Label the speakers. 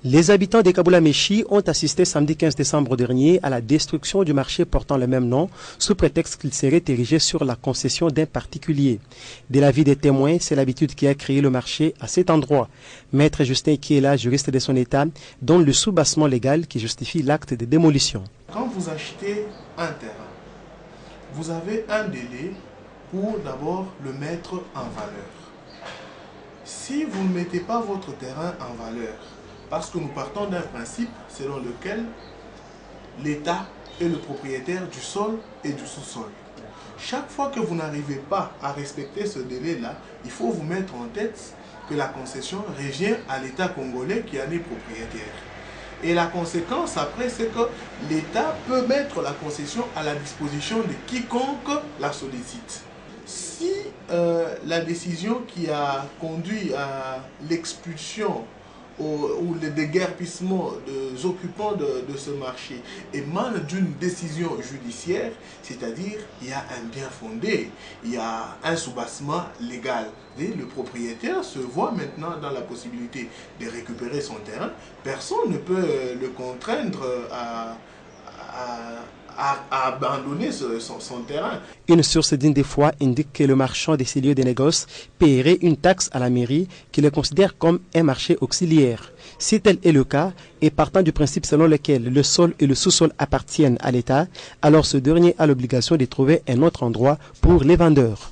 Speaker 1: Les habitants de Kaboula-Méchi ont assisté samedi 15 décembre dernier à la destruction du marché portant le même nom sous prétexte qu'il serait érigé sur la concession d'un particulier. De l'avis des témoins, c'est l'habitude qui a créé le marché à cet endroit. Maître Justin Kiela, juriste de son état, donne le soubassement légal qui justifie l'acte de démolition.
Speaker 2: Quand vous achetez un terrain, vous avez un délai pour d'abord le mettre en valeur. Si vous ne mettez pas votre terrain en valeur, parce que nous partons d'un principe selon lequel l'État est le propriétaire du sol et du sous-sol. Chaque fois que vous n'arrivez pas à respecter ce délai-là, il faut vous mettre en tête que la concession revient à l'État congolais qui en est propriétaire. Et la conséquence après, c'est que l'État peut mettre la concession à la disposition de quiconque la sollicite. Si la décision qui a conduit à l'expulsion ou le déguerpissement des occupants de ce marché émane d'une décision judiciaire, c'est-à-dire il y a un bien fondé, il y a un soubassement légal. Et le propriétaire se voit maintenant dans la possibilité de récupérer son terrain. Personne ne peut le contraindre à abandonner son terrain.
Speaker 1: Une source digne des fois indique que le marchand de ces lieux de négoce paierait une taxe à la mairie qui le considère comme un marché auxiliaire. Si tel est le cas, et partant du principe selon lequel le sol et le sous-sol appartiennent à l'État, alors ce dernier a l'obligation de trouver un autre endroit pour les vendeurs.